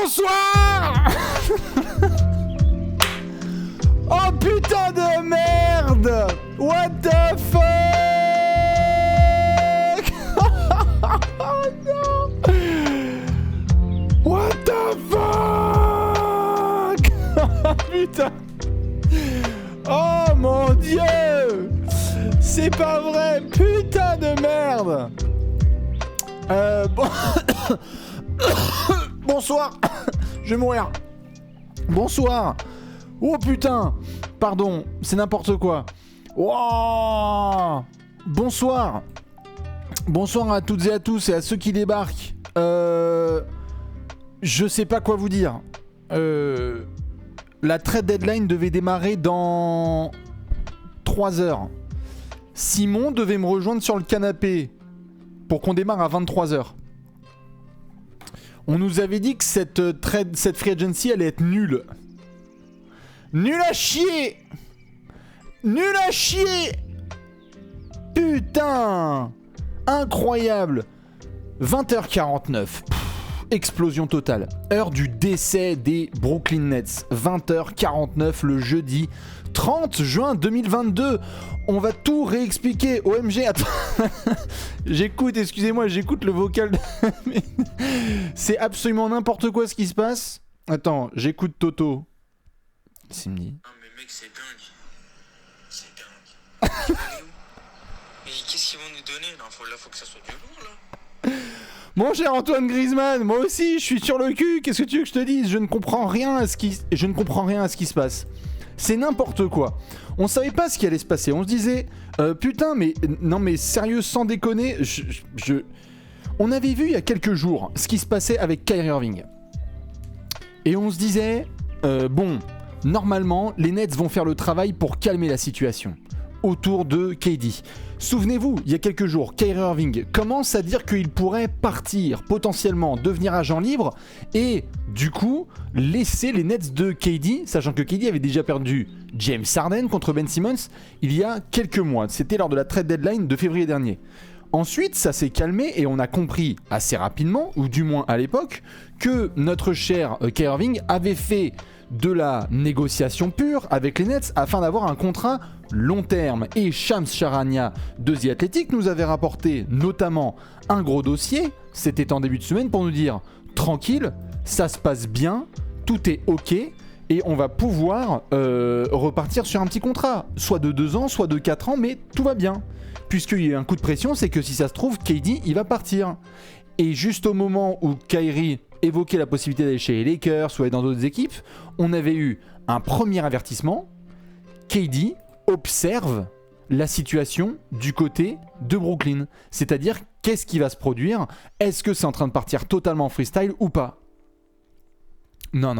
Bonsoir. Oh putain de merde. What the fuck. Oh non. What the fuck. Putain. Oh mon dieu. C'est pas vrai. Putain de merde. Bon... Bonsoir. Je vais mourir. Bonsoir. Oh putain. Pardon, c'est n'importe quoi. Wow. Bonsoir. Bonsoir à toutes et à tous et à ceux qui débarquent. Je sais pas quoi vous dire. La trade deadline devait démarrer dans 3 heures. Simon devait me rejoindre sur le canapé pour qu'on démarre à 23 heures. On nous avait dit que cette free agency allait être nulle. Nul à chier. Nul à chier. Putain. Incroyable. 20h49. Explosion totale. Heure du décès des Brooklyn Nets. 20h49 le jeudi 30 juin 2022. On va tout réexpliquer. OMG, attends. J'écoute le vocal. C'est absolument n'importe quoi ce qui se passe. Attends, j'écoute Toto. Simni. Non mais mec, c'est dingue. C'est dingue. Mais qu'est-ce qu'ils vont nous donner là, faut que ça soit du lourd là. Mon cher Antoine Griezmann, moi aussi, je suis sur le cul. Qu'est-ce que tu veux que je te dise ? Je ne comprends rien à ce qui se passe. C'est n'importe quoi. On savait pas ce qui allait se passer. On se disait, putain, mais non, mais sérieux, sans déconner, on avait vu il y a quelques jours ce qui se passait avec Kyrie Irving. Et on se disait, bon, normalement, les Nets vont faire le travail pour calmer la situation autour de KD. Souvenez-vous, il y a quelques jours, Kyrie Irving commence à dire qu'il pourrait partir, potentiellement devenir agent libre, et du coup, laisser les Nets de KD, sachant que KD avait déjà perdu James Harden contre Ben Simmons il y a quelques mois. C'était lors de la trade deadline de février dernier. Ensuite, ça s'est calmé et on a compris assez rapidement, ou du moins à l'époque, que notre cher Kyrie Irving avait fait de la négociation pure avec les Nets afin d'avoir un contrat long terme. Et Shams Charania de The Athletic nous avait rapporté notamment un gros dossier, c'était en début de semaine, pour nous dire tranquille, ça se passe bien, tout est ok et on va pouvoir repartir sur un petit contrat, soit de 2 ans, soit de 4 ans, mais tout va bien. Puisqu'il y a un coup de pression, c'est que si ça se trouve, KD il va partir. Et juste au moment où Kyrie évoquait la possibilité d'aller chez les Lakers ou aller dans d'autres équipes, on avait eu un premier avertissement. KD observe la situation du côté de Brooklyn. C'est-à-dire, qu'est-ce qui va se produire ? Est-ce que c'est en train de partir totalement freestyle ou pas ? Non,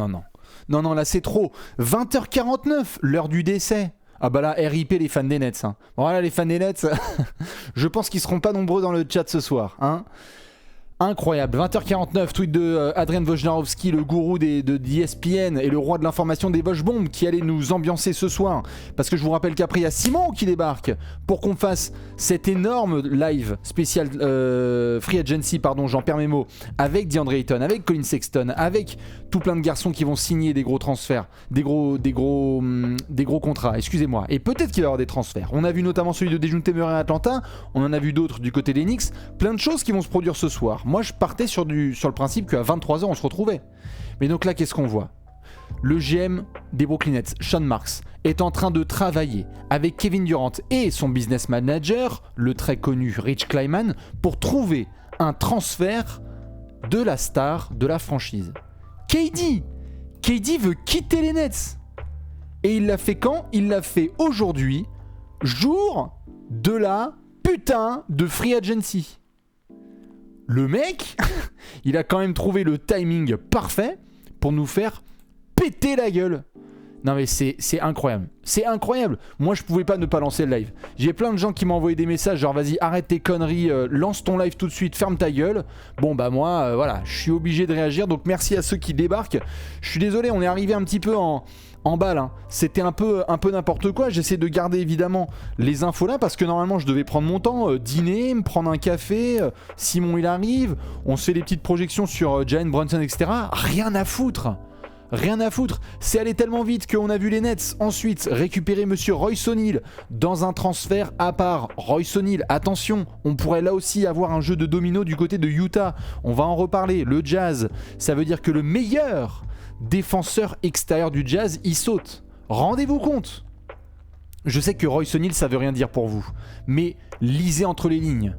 là c'est trop. 20h49, l'heure du décès. Ah bah là, RIP les fans des Nets. Hein. Voilà les fans des Nets, je pense qu'ils seront pas nombreux dans le chat ce soir. Hein. Incroyable, 20h49, tweet de Adrian Wojnarowski, le gourou de ESPN et le roi de l'information des Wojbombes qui allait nous ambiancer ce soir. Parce que je vous rappelle qu'après il y a Simon qui débarque pour qu'on fasse cet énorme live spécial Free Agency, j'en perds mes mots, avec DeAndre Ayton, avec Colin Sexton, avec tout plein de garçons qui vont signer des gros transferts, des gros contrats, excusez-moi. Et peut-être qu'il va y avoir des transferts. On a vu notamment celui de Dejounte Murray à Atlanta, on en a vu d'autres du côté des Knicks, plein de choses qui vont se produire ce soir. Moi je partais sur le principe qu'à 23h on se retrouvait. Mais donc là qu'est-ce qu'on voit ? Le GM des Brooklyn Nets, Sean Marks, est en train de travailler avec Kevin Durant et son business manager, le très connu Rich Kleiman, pour trouver un transfert de la star de la franchise. KD veut quitter les Nets. Et il l'a fait quand ? Il l'a fait aujourd'hui, jour de la putain de free agency. Le mec, il a quand même trouvé le timing parfait pour nous faire péter la gueule. Non mais c'est incroyable. C'est incroyable. Moi je pouvais pas ne pas lancer le live. J'ai plein de gens qui m'ont envoyé des messages genre vas-y arrête tes conneries, lance ton live tout de suite, ferme ta gueule. Bon bah moi voilà, je suis obligé de réagir. Donc merci à ceux qui débarquent. Je suis désolé, on est arrivé un petit peu en balle. Hein. C'était un peu n'importe quoi. J'essaie de garder évidemment les infos là parce que normalement je devais prendre mon temps, dîner, me prendre un café. Simon il arrive, on se fait des petites projections sur Jalen Brunson etc. Rien à foutre. Rien à foutre, c'est allé tellement vite qu'on a vu les Nets ensuite récupérer monsieur Royce O'Neal dans un transfert à part. Royce O'Neal, attention, on pourrait là aussi avoir un jeu de domino du côté de Utah. On va en reparler, le Jazz, ça veut dire que le meilleur défenseur extérieur du Jazz, il saute. Rendez-vous compte. Je sais que Royce O'Neal ça veut rien dire pour vous, mais lisez entre les lignes.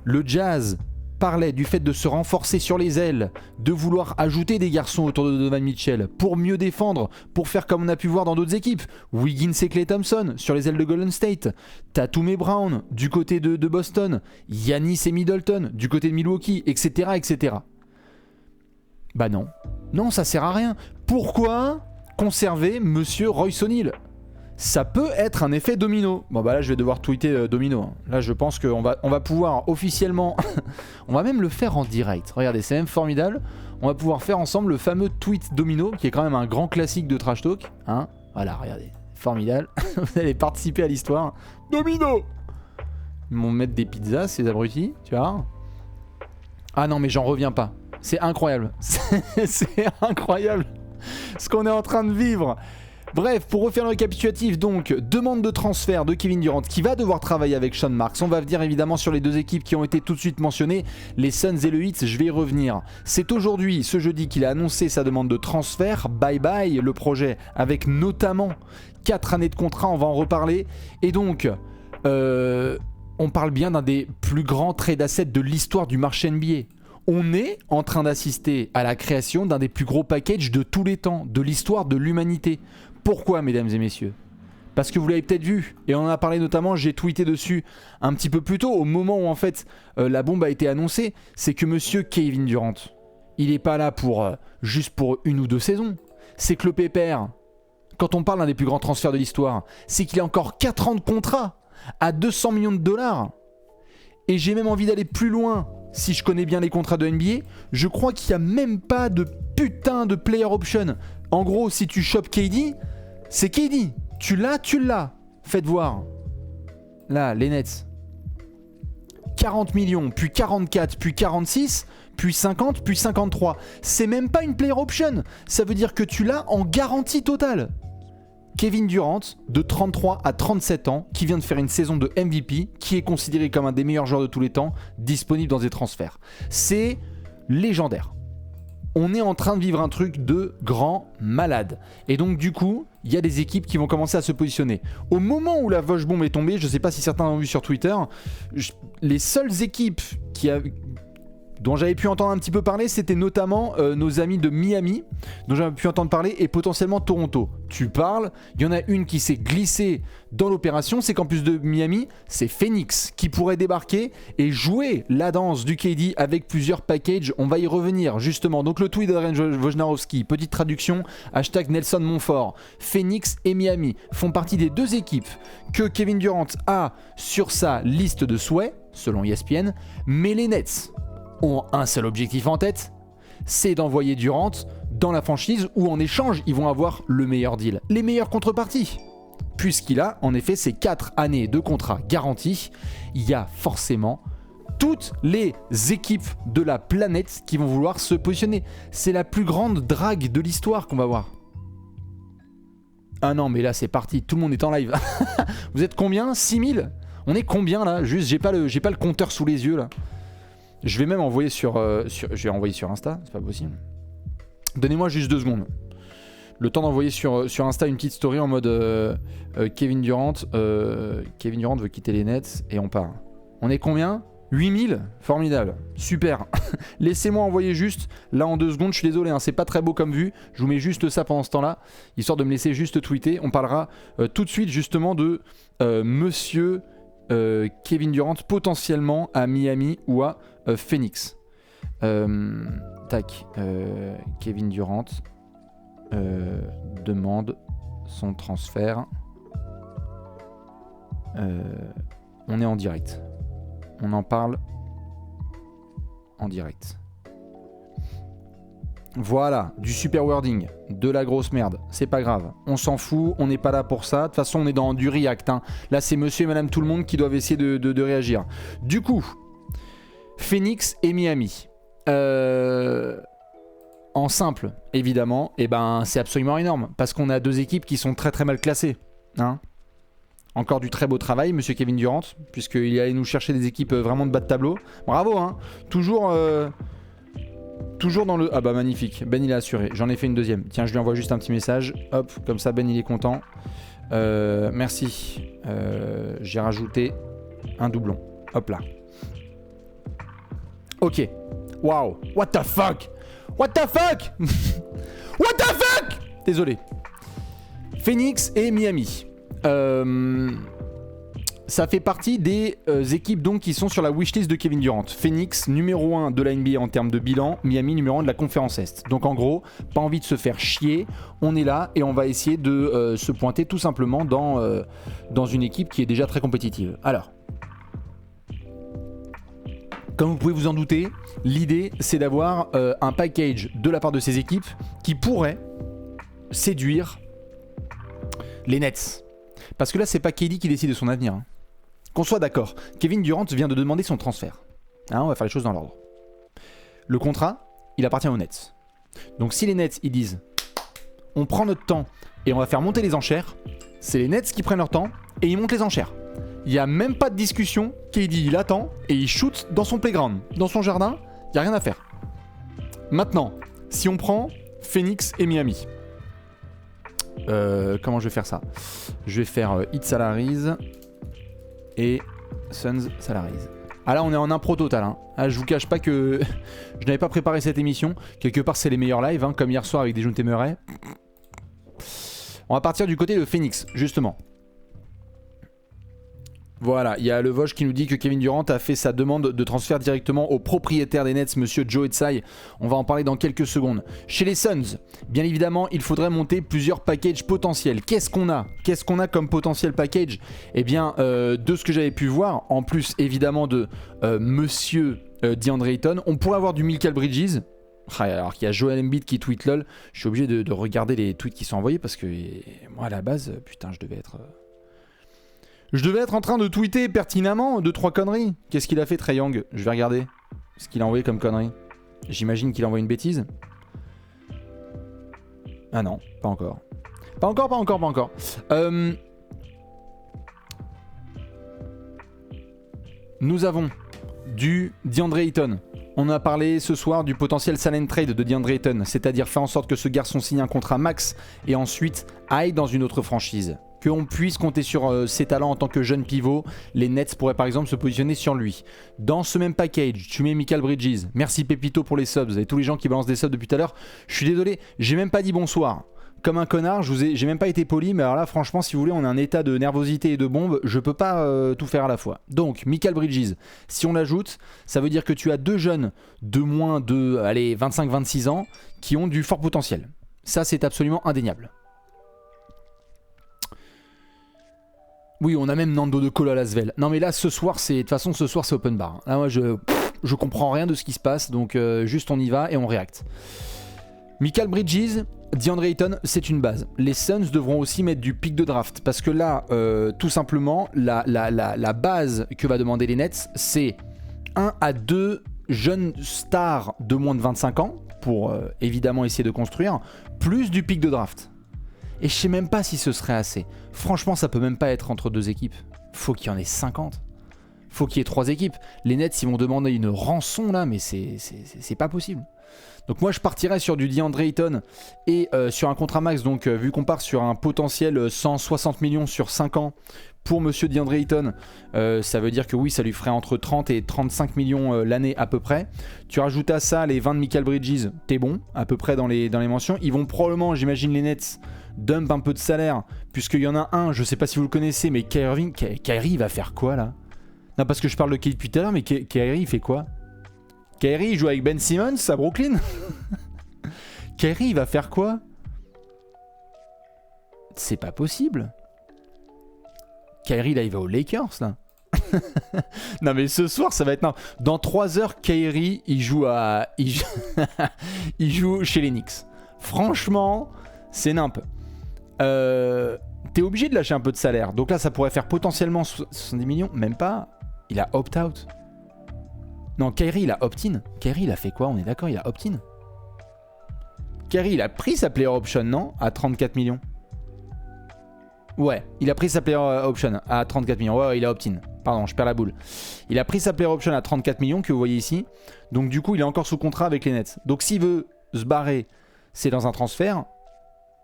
Le Jazz parlait du fait de se renforcer sur les ailes, de vouloir ajouter des garçons autour de Donovan Mitchell pour mieux défendre, pour faire comme on a pu voir dans d'autres équipes. Wiggins et Klay Thompson sur les ailes de Golden State, Tatum et Brown du côté de Boston, Giannis et Middleton du côté de Milwaukee, etc. etc. Bah non. Non, ça sert à rien. Pourquoi conserver monsieur Royce O'Neal ? Ça peut être un effet domino. Bon bah là je vais devoir tweeter domino. Là je pense qu'on va pouvoir officiellement... on va même le faire en direct. Regardez, c'est même formidable. On va pouvoir faire ensemble le fameux tweet domino, qui est quand même un grand classique de Trash Talk. Hein, voilà, regardez. Formidable. Vous allez participer à l'histoire. Domino. Ils vont mettre des pizzas, ces abrutis, tu vois. Ah non mais j'en reviens pas. C'est incroyable. C'est incroyable ce qu'on est en train de vivre. Bref, pour refaire le récapitulatif, donc, demande de transfert de Kevin Durant qui va devoir travailler avec Sean Marks. On va venir évidemment sur les deux équipes qui ont été tout de suite mentionnées, les Suns et le Heat, je vais y revenir. C'est aujourd'hui, ce jeudi, qu'il a annoncé sa demande de transfert. Bye bye le projet, avec notamment 4 années de contrat, on va en reparler. Et donc, on parle bien d'un des plus grands trades assets de l'histoire du marché NBA. On est en train d'assister à la création d'un des plus gros packages de tous les temps, de l'histoire de l'humanité. Pourquoi, mesdames et messieurs ? Parce que vous l'avez peut-être vu, et on en a parlé notamment, j'ai tweeté dessus un petit peu plus tôt, au moment où en fait la bombe a été annoncée, c'est que monsieur Kevin Durant, il n'est pas là pour juste pour 1 ou 2 saisons. C'est que le pépère, quand on parle d'un des plus grands transferts de l'histoire, c'est qu'il a encore 4 ans de contrat à 200 millions de dollars. Et j'ai même envie d'aller plus loin. Si je connais bien les contrats de NBA, je crois qu'il n'y a même pas de putain de player option. En gros, si tu chopes KD, c'est KD. Tu l'as. Faites voir. Là, les Nets. 40 millions, puis 44, puis 46, puis 50, puis 53. C'est même pas une player option. Ça veut dire que tu l'as en garantie totale. Kevin Durant, de 33 à 37 ans, qui vient de faire une saison de MVP, qui est considéré comme un des meilleurs joueurs de tous les temps, disponible dans des transferts. C'est légendaire. On est en train de vivre un truc de grand malade. Et donc du coup, il y a des équipes qui vont commencer à se positionner. Au moment où la Vosh Bomb est tombée, je ne sais pas si certains l'ont vu sur Twitter, les seules équipes dont j'avais pu entendre un petit peu parler, c'était notamment nos amis de Miami, dont j'avais pu entendre parler, et potentiellement Toronto. Tu parles, il y en a une qui s'est glissée dans l'opération, c'est qu'en plus de Miami, c'est Phoenix qui pourrait débarquer et jouer la danse du KD avec plusieurs packages. On va y revenir justement. Donc le tweet d'Adrien Wojnarowski, petite traduction, hashtag Nelson Montfort. Phoenix et Miami font partie des 2 équipes que Kevin Durant a sur sa liste de souhaits, selon ESPN, mais les Nets ont un seul objectif en tête, c'est d'envoyer Durant dans la franchise où en échange ils vont avoir le meilleur deal, les meilleures contreparties. Puisqu'il a en effet ces 4 années de contrat garantis, il y a forcément toutes les équipes de la planète qui vont vouloir se positionner. C'est la plus grande drague de l'histoire qu'on va voir. Ah non mais là c'est parti, tout le monde est en live. Vous êtes combien ? 6000 ? On est combien là ? Juste j'ai pas le compteur sous les yeux là. Je vais même envoyer je vais envoyer sur Insta, c'est pas possible. Donnez-moi juste 2 secondes. Le temps d'envoyer sur Insta une petite story en mode Kevin Durant veut quitter les Nets et on part. On est combien ? 8000 ? Formidable, super. Laissez-moi envoyer juste, là en 2 secondes, je suis désolé, hein, c'est pas très beau comme vue, je vous mets juste ça pendant ce temps-là, histoire de me laisser juste tweeter. On parlera tout de suite justement de monsieur Kevin Durant potentiellement à Miami ou à Phoenix. Kevin Durant demande son transfert. On est en direct. On en parle en direct. Voilà, du super wording, de la grosse merde, c'est pas grave, on s'en fout, on n'est pas là pour ça, de toute façon on est dans du react, hein. Là c'est monsieur et madame tout le monde qui doivent essayer de réagir. Du coup, Phoenix et Miami, en simple, évidemment, et ben c'est absolument énorme, parce qu'on a deux équipes qui sont très très mal classées, hein. Encore du très beau travail, monsieur Kevin Durant, puisqu'il est allé nous chercher des équipes vraiment de bas de tableau, bravo, hein, toujours dans le... Ah bah magnifique, Ben il a assuré, j'en ai fait une deuxième. Tiens, je lui envoie juste un petit message, hop, comme ça Ben il est content. Merci, j'ai rajouté un doublon, hop là. Ok, waouh, what the fuck. What the fuck. What the fuck. Désolé. Phoenix et Miami. Ça fait partie des équipes donc qui sont sur la wishlist de Kevin Durant. Phoenix numéro 1 de la NBA en termes de bilan, Miami numéro 1 de la conférence Est. Donc en gros, pas envie de se faire chier, on est là et on va essayer de se pointer tout simplement dans une équipe qui est déjà très compétitive. Alors, comme vous pouvez vous en douter, l'idée c'est d'avoir un package de la part de ces équipes qui pourrait séduire les Nets. Parce que là c'est pas KD qui décide de son avenir, hein. Qu'on soit d'accord, Kevin Durant vient de demander son transfert. Hein, on va faire les choses dans l'ordre. Le contrat, il appartient aux Nets. Donc si les Nets ils disent on prend notre temps et on va faire monter les enchères, c'est les Nets qui prennent leur temps et ils montent les enchères. Il n'y a même pas de discussion, KD il attend et il shoot dans son playground, dans son jardin, il n'y a rien à faire. Maintenant, si on prend Phoenix et Miami, comment je vais faire ça? Je vais faire Heat Salaries et Suns Salaries. Ah là on est en impro total, hein. Ah, je vous cache pas que je n'avais pas préparé cette émission. Quelque part c'est les meilleurs lives, hein, comme hier soir avec des Jun Temeray. On va partir du côté de Phoenix, justement. Voilà, il y a le Vosges qui nous dit que Kevin Durant a fait sa demande de transfert directement au propriétaire des Nets, monsieur Joe Tsai. On va en parler dans quelques secondes. Chez les Suns, bien évidemment, il faudrait monter plusieurs packages potentiels. Qu'est-ce qu'on a? Qu'est-ce qu'on a comme potentiel package? Eh bien, de ce que j'avais pu voir, en plus évidemment de monsieur DeAndre Ayton, on pourrait avoir du Mikal Bridges. Alors qu'il y a Joel Embiid qui tweet lol. Je suis obligé de regarder les tweets qui sont envoyés parce que moi à la base, putain, je devais être en train de tweeter pertinemment 2-3 conneries. Qu'est-ce qu'il a fait Trae Young? Je vais regarder ce qu'il a envoyé comme conneries. J'imagine qu'il a envoyé une bêtise. Ah non, pas encore. Pas encore. Nous avons du DeAndre Ayton. On a parlé ce soir du potentiel sign and trade de DeAndre Ayton, c'est-à-dire faire en sorte que ce garçon signe un contrat max et ensuite aille dans une autre franchise. Qu'on puisse compter sur ses talents en tant que jeune pivot. Les Nets pourraient par exemple se positionner sur lui. Dans ce même package, tu mets Mikal Bridges. Merci Pepito pour les subs et tous les gens qui balancent des subs depuis tout à l'heure. Je suis désolé, j'ai même pas dit bonsoir. Comme un connard, j'ai même pas été poli, mais alors là franchement si vous voulez on a un état de nervosité et de bombe, je peux pas tout faire à la fois. Donc Mikal Bridges, si on l'ajoute, ça veut dire que tu as deux jeunes de moins de 25-26 ans qui ont du fort potentiel. Ça c'est absolument indéniable. Oui, on a même Nando de Colo à Lasvel. Non mais là ce soir c'est de toute façon ce soir c'est open bar. Là moi je comprends rien de ce qui se passe, donc juste on y va et on réacte. Mikal Bridges, DeAndre Ayton, c'est une base. Les Suns devront aussi mettre du pic de draft parce que là tout simplement la base que va demander les Nets c'est 1 à 2 jeunes stars de moins de 25 ans pour évidemment essayer de construire, plus du pic de draft. Et je sais même pas si ce serait assez. Franchement, ça peut même pas être entre deux équipes. Faut qu'il y en ait 50. Faut qu'il y ait 3 équipes. Les Nets, ils vont demander une rançon là, mais c'est pas possible. Donc moi, je partirais sur du DeAndre Ayton et sur un contrat max. Donc vu qu'on part sur un potentiel 160 millions sur 5 ans pour monsieur DeAndre Ayton, ça veut dire que oui, ça lui ferait entre 30 et 35 millions l'année à peu près. Tu rajoutes à ça les 20 de Mikal Bridges, t'es bon, à peu près dans les mentions. Ils vont probablement, j'imagine les Nets, dump un peu de salaire, puisqu'il y en a un, je sais pas si vous le connaissez, mais Kyrie il va faire quoi là? Non, parce que je parle de Kyrie depuis tout à l'heure, mais Kyrie il fait quoi? Kyrie il joue avec Ben Simmons à Brooklyn. Kyrie il va faire quoi? C'est pas possible. Kyrie, là, il va aux Lakers, là. Non, mais ce soir, ça va être... Non. Dans 3 heures, Kyrie, il joue il joue chez les Knicks. Franchement, c'est nimp. T'es obligé de lâcher un peu de salaire. Donc là, ça pourrait faire potentiellement 70 millions. Même pas. Il a opt-out. Non, Kyrie, il a opt-in. Kyrie, il a fait quoi? On est d'accord, il a opt-in. Kyrie, il a pris sa player option, non? À 34 millions. Ouais, il a pris sa player option à 34 millions. Ouais, il a opt-in. Pardon, je perds la boule. Il a pris sa player option à 34 millions que vous voyez ici. Donc du coup, il est encore sous contrat avec les Nets. Donc s'il veut se barrer, c'est dans un transfert.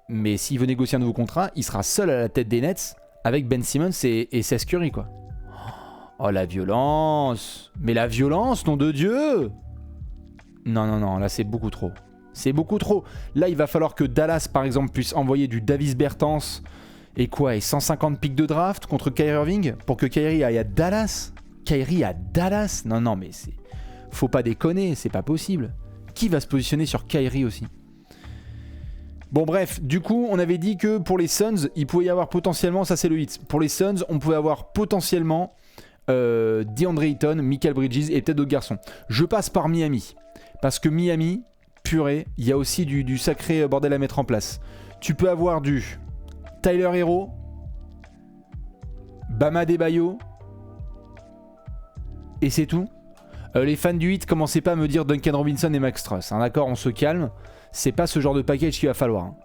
Mais s'il veut négocier un nouveau contrat, il sera seul à la tête des Nets avec Ben Simmons et Seth Curry, quoi. Oh, la violence. Mais la violence, nom de Dieu. Non, non, non, là c'est beaucoup trop. C'est beaucoup trop. Là, il va falloir que Dallas, par exemple, puisse envoyer du Davis Bertans et quoi, et 150 pics de draft contre Kyrie Irving pour que Kyrie aille à Dallas. Kyrie à Dallas? Non, non, mais c'est... Faut pas déconner, c'est pas possible. Qui va se positionner sur Kyrie aussi? Bon bref, du coup, on avait dit que pour les Suns, il pouvait y avoir potentiellement, ça c'est le hit, pour les Suns, on pouvait avoir potentiellement DeAndre Ayton, Mikal Bridges et peut-être d'autres garçons. Je passe par Miami, parce que Miami, purée, il y a aussi du sacré bordel à mettre en place. Tu peux avoir du Tyler Hero, Bam Adebayo, et c'est tout. Les fans du hit, commencez pas à me dire Duncan Robinson et Max Strus, hein, d'accord, on se calme. C'est pas ce genre de package qu'il va falloir. Hein.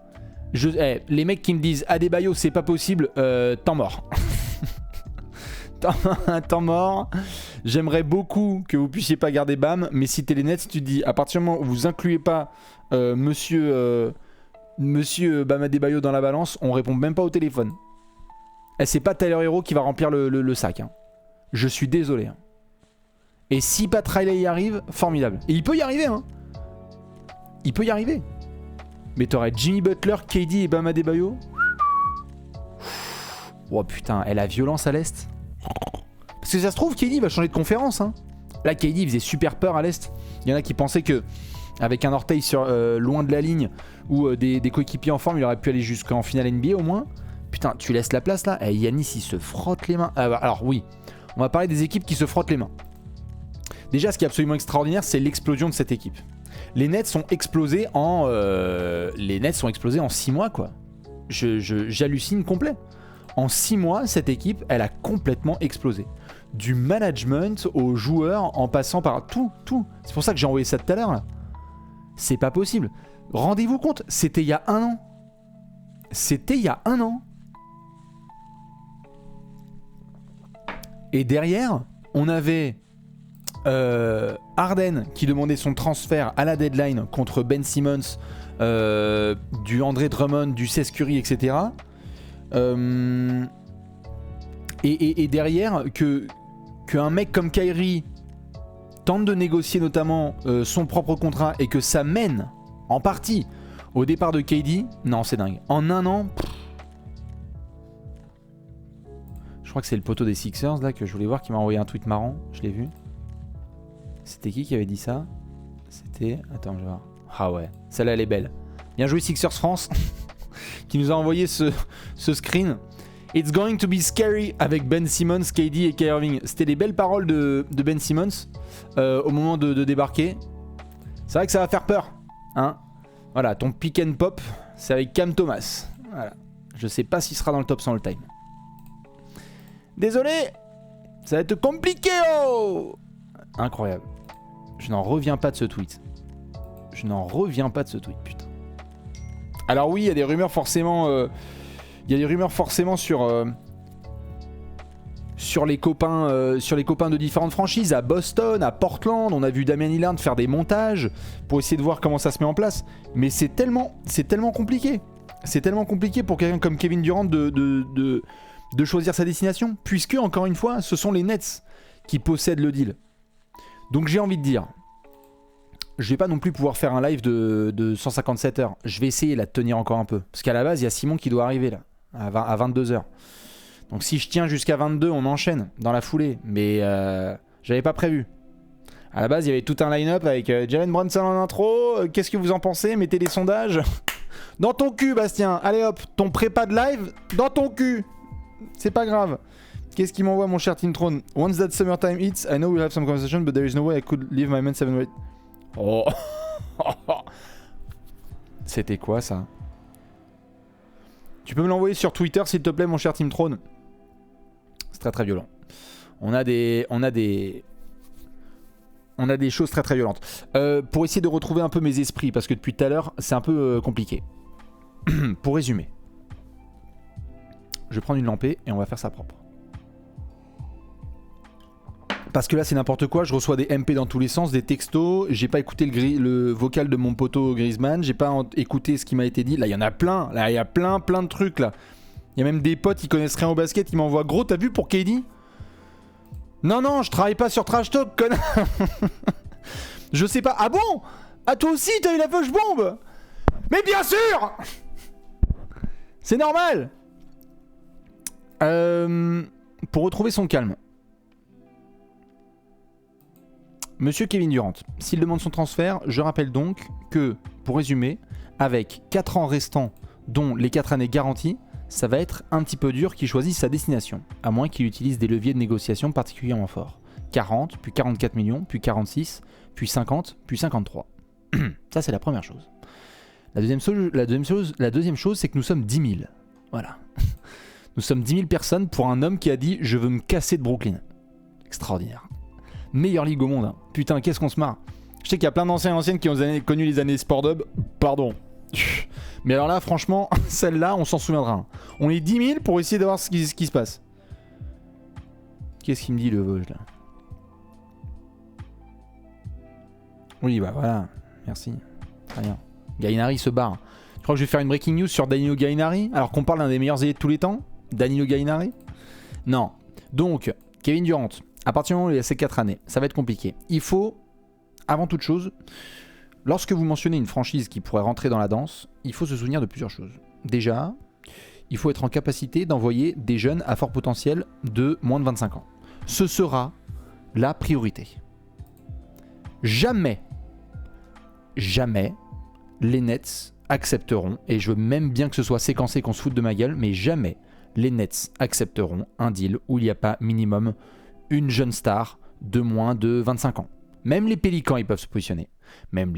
Les mecs qui me disent Adebayo c'est pas possible, temps mort. Temps mort. J'aimerais beaucoup que vous puissiez pas garder Bam, mais si t'es les Nets, tu te dis à partir du moment où vous incluez pas monsieur Bam Adebayo dans la balance, on répond même pas au téléphone. Et c'est pas Tyler Hero qui va remplir le sac. Hein. Je suis désolé. Hein. Et si Pat Riley y arrive, formidable. Et il peut y arriver, hein. Il peut y arriver. Mais t'aurais Jimmy Butler, KD et Bam Adebayo. Oh putain, elle a violence à l'Est. Parce que ça se trouve, KD va changer de conférence. Hein. Là, KD faisait super peur à l'Est. Il y en a qui pensaient que avec un orteil loin de la ligne ou des coéquipiers en forme, il aurait pu aller jusqu'en finale NBA au moins. Putain, tu laisses la place là. Yanis, il se frotte les mains. Alors oui, on va parler des équipes qui se frottent les mains. Déjà, ce qui est absolument extraordinaire, c'est l'explosion de cette équipe. Les Nets sont explosés en 6 mois, quoi. J'hallucine complet. En 6 mois, cette équipe, elle a complètement explosé. Du management aux joueurs, en passant par tout. C'est pour ça que j'ai envoyé ça tout à l'heure, là. C'est pas possible. Rendez-vous compte, c'était il y a 1 an. C'était il y a 1 an. Et derrière, on avait... Harden qui demandait son transfert à la deadline contre Ben Simmons, du André Drummond, du Seth Curry, etc. Et derrière qu'un mec comme Kyrie tente de négocier notamment son propre contrat et que ça mène en partie au départ de KD, non c'est dingue. En 1 an, je crois que c'est le poteau des Sixers là que je voulais voir qui m'a envoyé un tweet marrant, je l'ai vu. C'était qui avait dit ça? C'était... Attends, je vais voir. Ah ouais, celle-là, elle est belle. Bien joué Sixers France, qui nous a envoyé ce screen. It's going to be scary avec Ben Simmons, KD et Kyrie Irving. C'était les belles paroles de Ben Simmons au moment de débarquer. C'est vrai que ça va faire peur. Hein, voilà, ton pick and pop, c'est avec Cam Thomas. Voilà. Je sais pas s'il sera dans le top 100 all time. Désolé, ça va être compliqué, oh. Incroyable. Je n'en reviens pas de ce tweet. Putain. Alors oui, il y a des rumeurs forcément... sur les copains de différentes franchises. À Boston, à Portland, on a vu Damian Lillard faire des montages pour essayer de voir comment ça se met en place. Mais c'est tellement compliqué. C'est tellement compliqué pour quelqu'un comme Kevin Durant de choisir sa destination. Puisque, encore une fois, ce sont les Nets qui possèdent le deal. Donc j'ai envie de dire, je vais pas non plus pouvoir faire un live de 157 heures. Je vais essayer là, de tenir encore un peu. Parce qu'à la base, il y a Simon qui doit arriver là, à 22 heures. Donc si je tiens jusqu'à 22, on enchaîne dans la foulée. Mais j'avais pas prévu. À la base, il y avait tout un line-up avec Jalen Brunson en intro. Qu'est-ce que vous en pensez? Mettez des sondages. Dans ton cul, Bastien. Allez hop, ton prépa de live, dans ton cul. C'est pas grave. Qu'est-ce qu'il m'envoie, mon cher Team Throne? Once that summertime hits, I know we'll have some conversation, but there is no way I could leave my man 7 rate. Oh. C'était quoi ça? Tu peux me l'envoyer sur Twitter, s'il te plaît, mon cher Team Throne? C'est très très violent. On a des choses très très violentes. Pour essayer de retrouver un peu mes esprits, parce que depuis tout à l'heure, c'est un peu compliqué. Pour résumer, je vais prendre une lampée et on va faire ça propre. Parce que là c'est n'importe quoi, je reçois des MP dans tous les sens, des textos, j'ai pas écouté le vocal de mon poteau Griezmann, j'ai pas écouté ce qui m'a été dit. Là il y en a plein, là il y a plein de trucs là. Il y a même des potes qui connaissent rien au basket, ils m'envoient gros, t'as vu pour KD? Non, je travaille pas sur Trash Talk, connard. Je sais pas. Ah bon? Ah toi aussi t'as eu la fauche bombe? Mais bien sûr. C'est normal. Pour retrouver son calme. Monsieur Kevin Durant, s'il demande son transfert, je rappelle donc que, pour résumer, avec 4 ans restants, dont les 4 années garanties, ça va être un petit peu dur qu'il choisisse sa destination, à moins qu'il utilise des leviers de négociation particulièrement forts. 40, puis 44 millions, puis 46, puis 50, puis 53. Ça c'est la première chose. La deuxième chose, c'est que nous sommes 10 000. Voilà. Nous sommes 10 000 personnes pour un homme qui a dit « Je veux me casser de Brooklyn ». Extraordinaire. Meilleure ligue au monde. Hein. Putain, qu'est-ce qu'on se marre. Je sais qu'il y a plein d'anciens et anciennes qui ont connu les années Sport Hub. Pardon. Mais alors là, franchement, celle-là, on s'en souviendra. Hein. On est 10 000 pour essayer d'avoir ce qui se passe. Qu'est-ce qu'il me dit le Vosges là? Oui, bah voilà. Merci. Très bien. Gallinari se barre. Je crois que je vais faire une breaking news sur Danilo Gallinari, alors qu'on parle d'un des meilleurs ailiers de tous les temps. Danilo Gallinari. Non. Donc, Kevin Durant, à partir du moment où il y a ces 4 années, ça va être compliqué. Il faut, avant toute chose, lorsque vous mentionnez une franchise qui pourrait rentrer dans la danse, il faut se souvenir de plusieurs choses. Déjà, il faut être en capacité d'envoyer des jeunes à fort potentiel de moins de 25 ans. Ce sera la priorité. Jamais les Nets accepteront, et je veux même bien que ce soit séquencé qu'on se foute de ma gueule, mais jamais les Nets accepteront un deal où il n'y a pas minimum une jeune star de moins de 25 ans. Même les Pélicans, ils peuvent se positionner. Même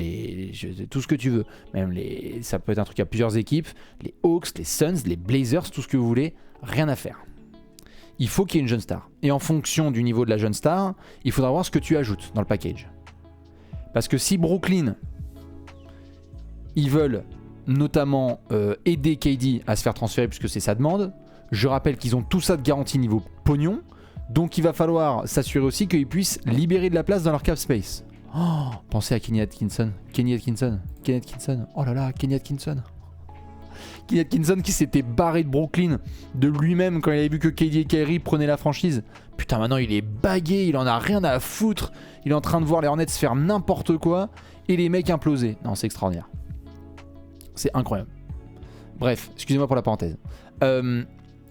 tout ce que tu veux. Ça peut être un truc à plusieurs équipes. Les Hawks, les Suns, les Blazers, tout ce que vous voulez. Rien à faire. Il faut qu'il y ait une jeune star. Et en fonction du niveau de la jeune star, il faudra voir ce que tu ajoutes dans le package. Parce que si Brooklyn, ils veulent notamment aider KD à se faire transférer puisque c'est sa demande, je rappelle qu'ils ont tout ça de garantie niveau pognon. Donc il va falloir s'assurer aussi qu'ils puissent libérer de la place dans leur cap space. Oh, pensez à Kenny Atkinson. Oh là là, Kenny Atkinson. Kenny Atkinson qui s'était barré de Brooklyn de lui-même quand il avait vu que KD et Kyrie prenaient la franchise. Putain, maintenant il est bagué, il en a rien à foutre. Il est en train de voir les Hornets faire n'importe quoi et les mecs imploser. Non, c'est extraordinaire. C'est incroyable. Bref, excusez-moi pour la parenthèse.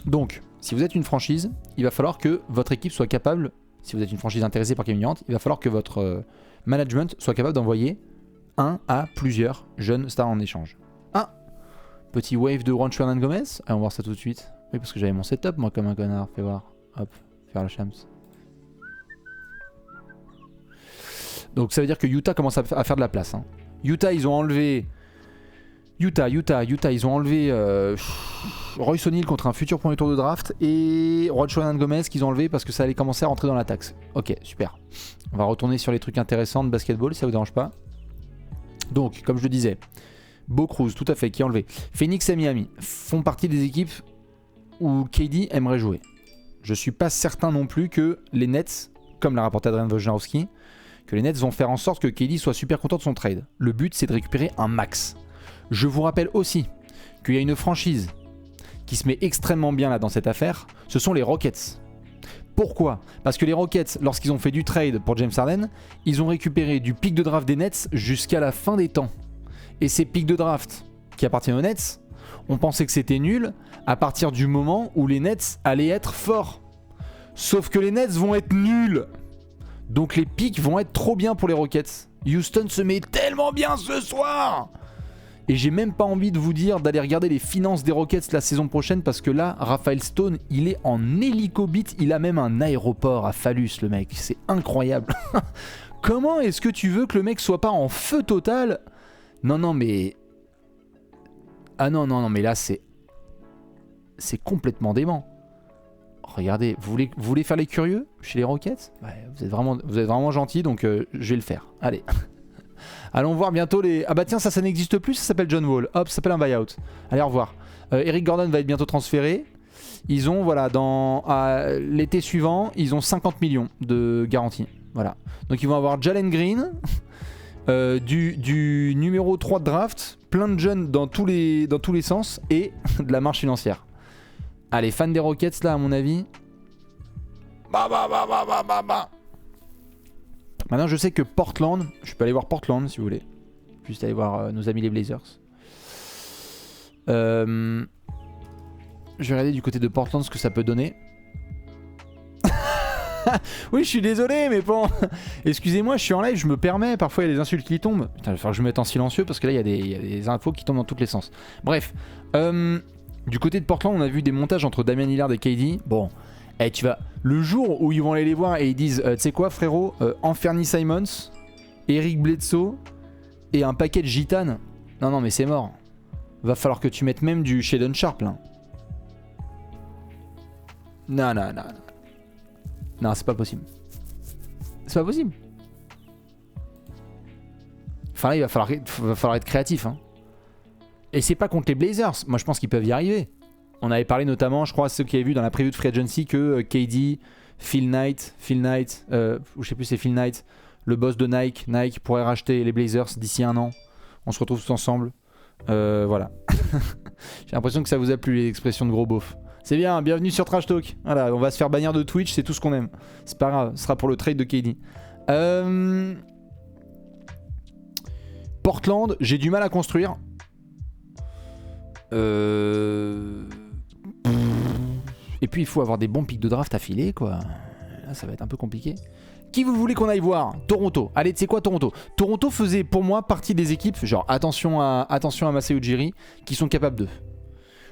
Donc, si vous êtes une franchise, il va falloir que votre équipe soit capable, si vous êtes une franchise intéressée par Kevin Durant, il va falloir que votre management soit capable d'envoyer un à plusieurs jeunes stars en échange. Ah, petit wave de Juancho Hernan Gomez. Allez, on va voir ça tout de suite. Oui, parce que j'avais mon setup, moi, comme un connard. Fais voir. Hop, faire la Shams. Donc ça veut dire que Utah commence à faire de la place. Hein. Utah, ils ont enlevé... Utah, ils ont enlevé Royce O'Neal contre un futur premier tour de draft et Juancho Hernan Gomez qu'ils ont enlevé parce que ça allait commencer à rentrer dans la taxe. Ok, super. On va retourner sur les trucs intéressants de basketball, si ça vous dérange pas. Donc, comme je le disais, Bo Cruz, tout à fait, qui est enlevé. Phoenix et Miami font partie des équipes où KD aimerait jouer. Je suis pas certain non plus que les Nets, comme l'a rapporté Adrian Wojnarowski, que les Nets vont faire en sorte que KD soit super content de son trade. Le but, c'est de récupérer un max. Je vous rappelle aussi qu'il y a une franchise qui se met extrêmement bien là dans cette affaire, ce sont les Rockets. Pourquoi? Parce que les Rockets, lorsqu'ils ont fait du trade pour James Harden, ils ont récupéré du pick de draft des Nets jusqu'à la fin des temps. Et ces picks de draft qui appartiennent aux Nets, on pensait que c'était nul à partir du moment où les Nets allaient être forts. Sauf que les Nets vont être nuls. Donc les picks vont être trop bien pour les Rockets. Houston se met tellement bien ce soir. Et j'ai même pas envie de vous dire d'aller regarder les finances des Rockets la saison prochaine parce que là, Raphaël Stone, il est en hélicobite. Il a même un aéroport à phallus, le mec. C'est incroyable. Comment est-ce que tu veux que le mec soit pas en feu total? Non, non, mais... Ah non, non, non, mais là, c'est complètement dément. Regardez, vous voulez faire les curieux chez les Rockets? Ouais, vous êtes vraiment gentils, donc je vais le faire. Allez. Allons voir bientôt les... Ah bah tiens, ça n'existe plus, ça s'appelle John Wall. Hop, ça s'appelle un buyout. Allez, au revoir. Eric Gordon va être bientôt transféré. Ils ont, voilà, l'été suivant, ils ont 50 millions de garantie. Voilà. Donc ils vont avoir Jalen Green, du numéro 3 de draft, plein de jeunes dans tous les sens et de la marge financière. Allez, fans des Rockets là, à mon avis. Maintenant, je sais que Portland, je peux aller voir Portland si vous voulez. Juste aller voir nos amis les Blazers. Je vais regarder du côté de Portland ce que ça peut donner. Oui, je suis désolé, mais bon. Excusez-moi, je suis en live, je me permets. Parfois, il y a des insultes qui tombent. Putain, il va falloir que je me mette en silencieux parce que là, il y a des infos qui tombent dans tous les sens. Bref. Du côté de Portland, on a vu des montages entre Damian Lillard et KD. Bon, tu vas... Le jour où ils vont aller les voir et ils disent tu sais quoi, frérot, Anthony Simons, Eric Bledsoe et un paquet de gitanes. Non, non, mais c'est mort. Va falloir que tu mettes même du Shaedon Sharpe là. Non, non, non. Non, c'est pas possible. C'est pas possible. Enfin là, il va falloir être créatif. Hein. Et c'est pas contre les Blazers. Moi, je pense qu'ils peuvent y arriver. On avait parlé notamment, je crois, ceux qui avaient vu dans la preview de Free Agency que KD, Phil Knight, ou je sais plus c'est Phil Knight, le boss de Nike pourrait racheter les Blazers d'ici 1 an. On se retrouve tous ensemble. Voilà. J'ai l'impression que ça vous a plu les expressions de gros beauf. C'est bien, bienvenue sur Trash Talk. Voilà, on va se faire bannir de Twitch, c'est tout ce qu'on aime. C'est pas grave, ce sera pour le trade de KD. Portland, j'ai du mal à construire. Et puis il faut avoir des bons pics de draft affilés quoi. Là ça va être un peu compliqué. Qui vous voulez qu'on aille voir? Toronto. Allez, tu sais quoi, Toronto? Toronto faisait pour moi partie des équipes, genre attention à Masai Ujiri, qui sont capables d'eux.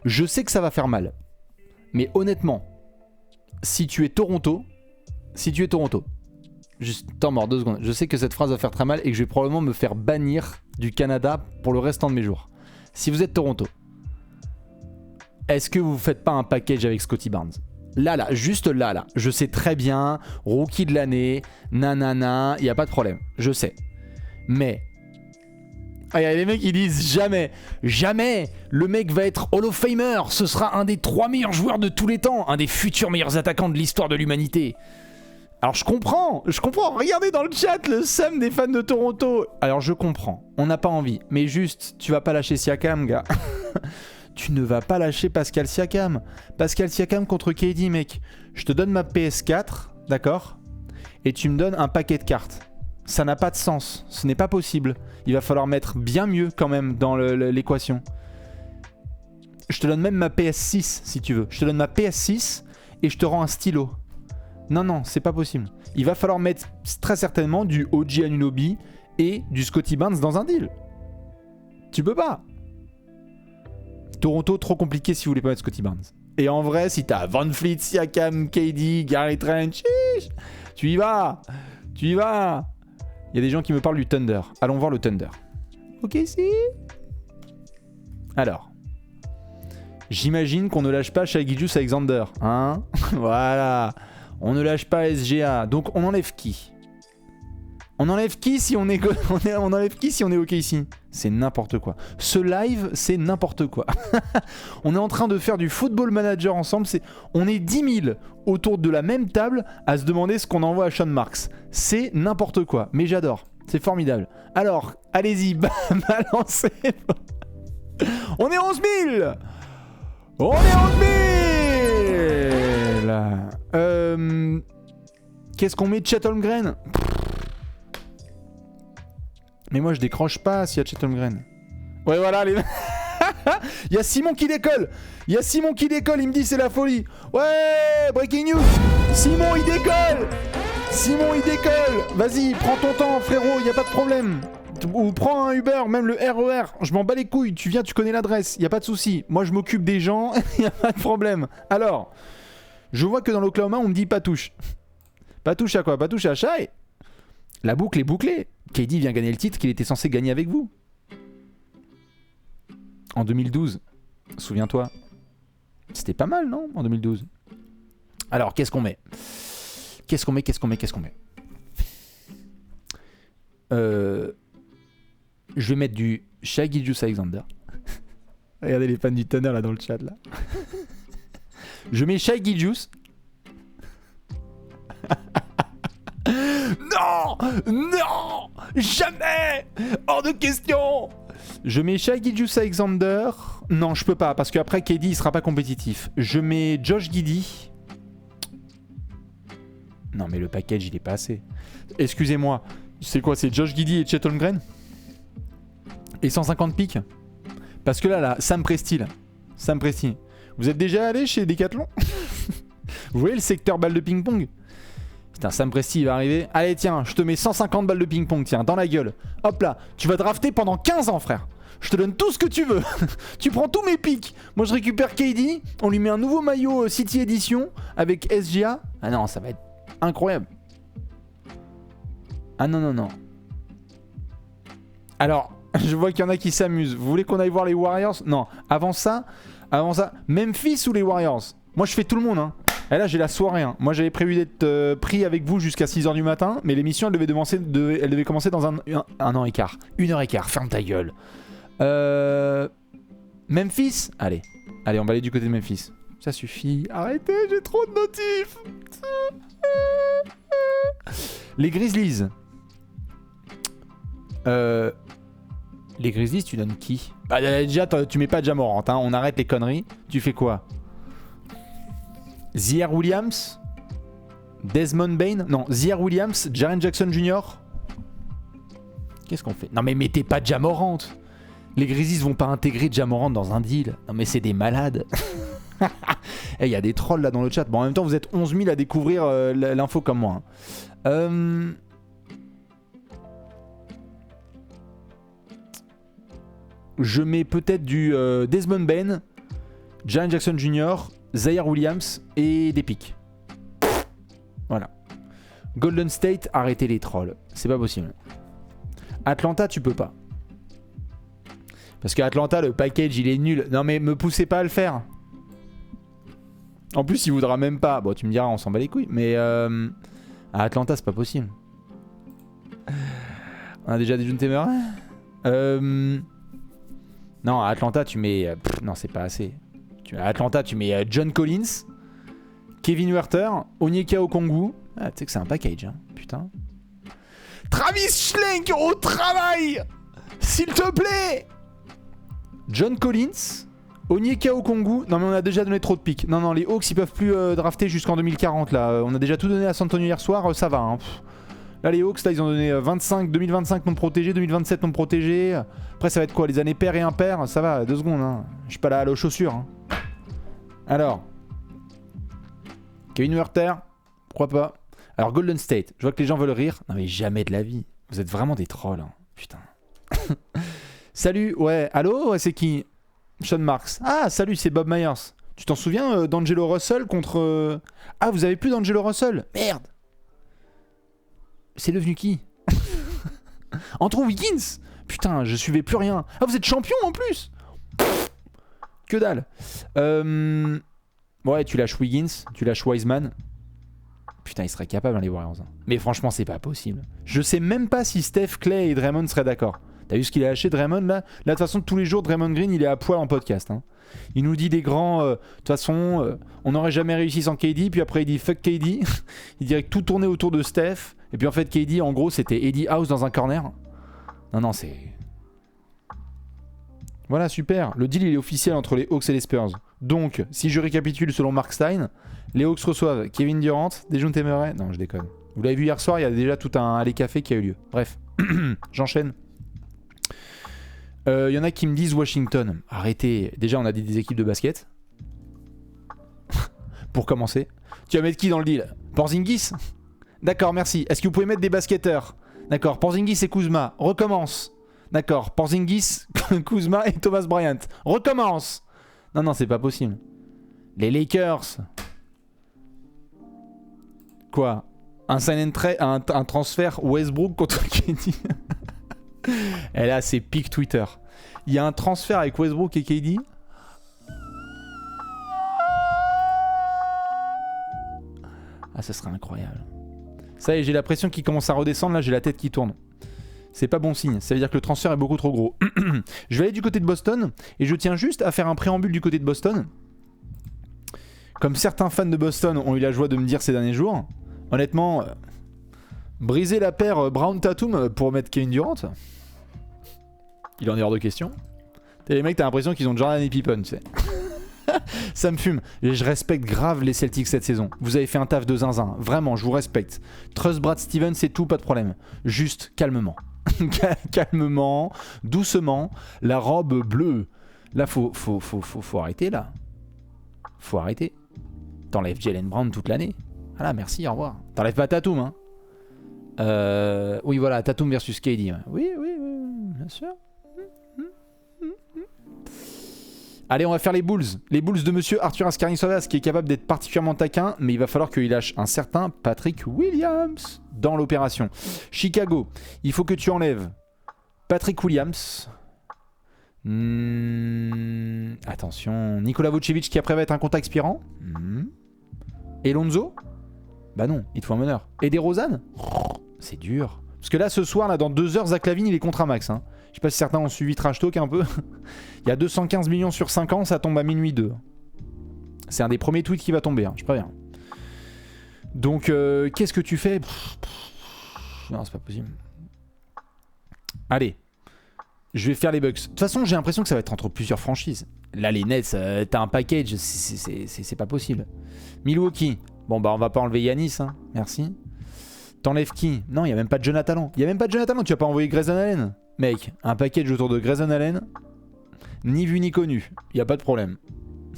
Je sais que ça va faire mal. Mais honnêtement, si tu es Toronto, juste temps mort 2 secondes. Je sais que cette phrase va faire très mal et que je vais probablement me faire bannir du Canada pour le restant de mes jours. Si vous êtes Toronto, est-ce que vous faites pas un package avec Scottie Barnes? Là, juste là. Je sais très bien, rookie de l'année, nanana, y a pas de problème. Je sais. Mais... Ah, y a les mecs qui disent jamais, le mec va être Hall of Famer, ce sera un des 3 meilleurs joueurs de tous les temps, un des futurs meilleurs attaquants de l'histoire de l'humanité. Alors je comprends, regardez dans le chat le seum des fans de Toronto. Alors je comprends, on n'a pas envie, mais juste, tu vas pas lâcher Siakam, gars. Tu ne vas pas lâcher Pascal Siakam. Pascal Siakam contre KD, mec. Je te donne ma PS4, d'accord? Et tu me donnes un paquet de cartes. Ça n'a pas de sens, ce n'est pas possible. Il va falloir mettre bien mieux quand même dans l'équation. Je te donne même ma PS6 si tu veux. Je te donne ma PS6 et je te rends un stylo. Non, c'est pas possible. Il va falloir mettre très certainement du OG Anunoby et du Scottie Barnes dans un deal. Tu peux pas. Toronto, trop compliqué si vous voulez pas mettre Scottie Barnes. Et en vrai, si t'as Van Fleet, Siakam, KD, Gary Trent, tu y vas. Il y a des gens qui me parlent du Thunder. Allons voir le Thunder. Ok, si. Alors. J'imagine qu'on ne lâche pas Shai Gilgeous-Alexander. Hein. Voilà. On ne lâche pas SGA. Donc on enlève qui? On enlève qui si on est on enlève qui si on est OK ici? C'est n'importe quoi. Ce live, c'est n'importe quoi. On est en train de faire du football manager ensemble. On est 10 000 autour de la même table à se demander ce qu'on envoie à Sean Marks. C'est n'importe quoi. Mais j'adore. C'est formidable. Alors, allez-y, balancez. On est 11 000. On est 11 000. Qu'est-ce qu'on met de Chet Holmgren? Mais moi je décroche pas s'il y a Chet Holmgren. Ouais voilà les... Il y a Simon qui décolle. Il me dit c'est la folie. Ouais, breaking news. Simon il décolle. Vas-y, prends ton temps frérot, il y a pas de problème. Ou prends un Uber, même le RER, je m'en bats les couilles, tu viens, tu connais l'adresse, y a pas de souci. Moi je m'occupe des gens, y a pas de problème. Alors, je vois que dans l'Oklahoma on me dit pas touche. Pas touche à quoi? Pas touche à Shai. La boucle est bouclée. KD vient gagner le titre qu'il était censé gagner avec vous. En 2012, souviens-toi. C'était pas mal, non? En 2012. Alors, qu'est-ce qu'on met? Qu'est-ce qu'on met? Je vais mettre du Shai Gilgeous-Alexander. Regardez les fans du Thunder là dans le chat là. Je mets Shai Gilgeous. Non! Non! Jamais! Hors de question! Je mets Shai Gilgeous-Alexander. Non, je peux pas parce qu'après KD il sera pas compétitif. Je mets Josh Giddey. Non mais le package il est pas assez. Excusez-moi. C'est quoi? C'est Josh Giddey et Chet Holmgren? Et 150 pics? Parce que là, Sam Presti. Vous êtes déjà allé chez Decathlon? Vous voyez le secteur balle de ping-pong? Putain, Sam Presti il va arriver. Allez tiens, je te mets 150 balles de ping-pong, tiens, dans la gueule. Hop là, tu vas drafter pendant 15 ans frère. Je te donne tout ce que tu veux. Tu prends tous mes pics. Moi je récupère KD, on lui met un nouveau maillot City Edition avec SGA. Ah non, ça va être incroyable. Ah non. Alors, je vois qu'il y en a qui s'amusent. Vous voulez qu'on aille voir les Warriors? Non, avant ça, Memphis ou les Warriors? Moi je fais tout le monde hein. Et là j'ai la soirée hein. Moi j'avais prévu d'être pris avec vous jusqu'à 6h du matin, mais l'émission elle devait commencer dans un an et quart. 1h15, ferme ta gueule. Memphis? Allez, on va aller du côté de Memphis. Ça suffit. Arrêtez, j'ai trop de notifs. Les Grizzlies. Les Grizzlies, tu donnes qui? Bah déjà, tu mets pas Ja Morant, hein. On arrête les conneries. Tu fais quoi? Ziaire Williams, Desmond Bane, non, Ziaire Williams, Jaren Jackson Jr. Qu'est-ce qu'on fait? Non mais mettez pas Ja Morant. Les Grizzlies vont pas intégrer Ja Morant dans un deal. Non mais c'est des malades. Il y a des trolls là dans le chat. Bon en même temps vous êtes 11 000 à découvrir l'info comme moi. Je mets peut-être du Desmond Bane, Jaren Jackson Jr., Ziaire Williams et des pics. Voilà. Golden State, arrêtez les trolls. C'est pas possible. Atlanta, tu peux pas. Parce qu'Atlanta, le package, il est nul. Non mais me poussez pas à le faire. En plus, il voudra même pas. Bon, tu me diras, on s'en bat les couilles. Mais à Atlanta, c'est pas possible. On a déjà des June Temer. Non, à Atlanta, tu mets... non, c'est pas assez. À Atlanta, tu mets John Collins, Kevin Huerter, Onyeka Okongwu. Ah, tu sais que c'est un package, hein. Putain. Travis Schlenk au travail, s'il te plaît. John Collins, Onyeka Okongwu. Non, mais on a déjà donné trop de pics. Non, les Hawks, ils peuvent plus drafter jusqu'en 2040, là. On a déjà tout donné à San Antonio hier soir, ça va, hein. Là, les Hawks, là, ils ont donné 2025 non protégés, 2027 non protégés. Après, ça va être quoi? Les années paires et impaires? Ça va, 2 secondes, hein. Je suis pas là à l'eau chaussure, hein. Alors, Kevin Huerter, pourquoi pas? Alors, Golden State, je vois que les gens veulent rire. Non, mais jamais de la vie. Vous êtes vraiment des trolls, hein. Putain. Salut, ouais, allô? Ouais, c'est qui? Sean Marks. Ah, salut, c'est Bob Myers. Tu t'en souviens d'Angelo Russell contre... Ah, vous avez plus d'Angelo Russell? Merde. C'est devenu qui? Andrew Wiggins. Putain, je suivais plus rien. Ah, vous êtes champion en plus. Que dalle. Ouais, tu lâches Wiggins, tu lâches Wiseman. Putain, il serait capable, hein, les Warriors. Hein. Mais franchement, c'est pas possible. Je sais même pas si Steph, Clay et Draymond seraient d'accord. T'as vu ce qu'il a lâché, Draymond, là? Là, de toute façon, tous les jours, Draymond Green, il est à poil en podcast. Hein. Il nous dit des grands... de toute façon, on n'aurait jamais réussi sans KD. Puis après, il dit fuck KD. Il dirait que tout tournait autour de Steph. Et puis en fait, KD, en gros, c'était Eddie House dans un corner. Non, c'est... Voilà, super. Le deal, il est officiel entre les Hawks et les Spurs. Donc, si je récapitule selon Mark Stein, les Hawks reçoivent Kevin Durant, Dejounte Murray. Non, je déconne. Vous l'avez vu hier soir, il y a déjà tout un aller café qui a eu lieu. Bref, j'enchaîne. Il y en a qui me disent Washington. Arrêtez. Déjà, on a dit des équipes de basket. Pour commencer. Tu vas mettre qui dans le deal? Porzingis? D'accord, merci. Est-ce que vous pouvez mettre des basketteurs? D'accord, Porzingis et Kuzma. Recommence. D'accord, Porzingis, Kuzma et Thomas Bryant. Recommence. Non, c'est pas possible. Les Lakers. Quoi? Un transfert Westbrook contre KD. Et là, c'est pic Twitter. Il y a un transfert avec Westbrook et KD. Ah, ça serait incroyable. Ça y est, j'ai la pression qui commence à redescendre. Là, j'ai la tête qui tourne. C'est pas bon signe. Ça veut dire que le transfert est beaucoup trop gros. Je vais aller du côté de Boston. Et je tiens juste à faire un préambule du côté de Boston. Comme certains fans de Boston ont eu la joie de me dire ces derniers jours. Honnêtement, briser la paire Brown-Tatum pour mettre Kevin Durant, il en est hors de question. Les mecs, t'as l'impression qu'ils ont Jordan et Pippen, tu sais. Ça me fume. Et je respecte grave les Celtics cette saison. Vous avez fait un taf de zinzin. Vraiment, je vous respecte. Trust Brad Stevens, c'est tout, pas de problème. Juste calmement. Calmement, doucement. La robe bleue. Là, faut arrêter, là. Faut arrêter. T'enlèves Jaylen Brown toute l'année. Voilà, merci, au revoir. T'enlèves pas Tatum, hein. Oui, voilà, Tatum versus KD. Oui, bien sûr. Allez, on va faire les Bulls. Les Bulls de monsieur Arthur Ascarnisovas, qui est capable d'être particulièrement taquin, mais il va falloir qu'il lâche un certain Patrick Williams dans l'opération. Chicago, il faut que tu enlèves Patrick Williams. Attention, Nikola Vucevic qui après va être un contrat expirant. Et Lonzo? Bah non, il te faut un meneur. Et DeRozan? C'est dur. Parce que là, ce soir, là, dans 2 heures, Zach LaVine, il est contrat max. Hein. Je sais pas si certains ont suivi Trash Talk un peu. Il y a 215 millions sur 5 ans, ça tombe à minuit 2. C'est un des premiers tweets qui va tomber, hein, je préviens. Donc, qu'est-ce que tu fais? Non, c'est pas possible. Allez. Je vais faire les Bucks. De toute façon, j'ai l'impression que ça va être entre plusieurs franchises. Là, les Nets, t'as un package, c'est pas possible. Milwaukee. Bon, bah, on va pas enlever Yanis, hein. Merci. T'enlèves qui? Non, il y a même pas de Jonathan. Il y a même pas de Jonathan, tu vas pas envoyer Grayson Allen. Mec, un package autour de Grayson Allen, ni vu ni connu. Il y a pas de problème.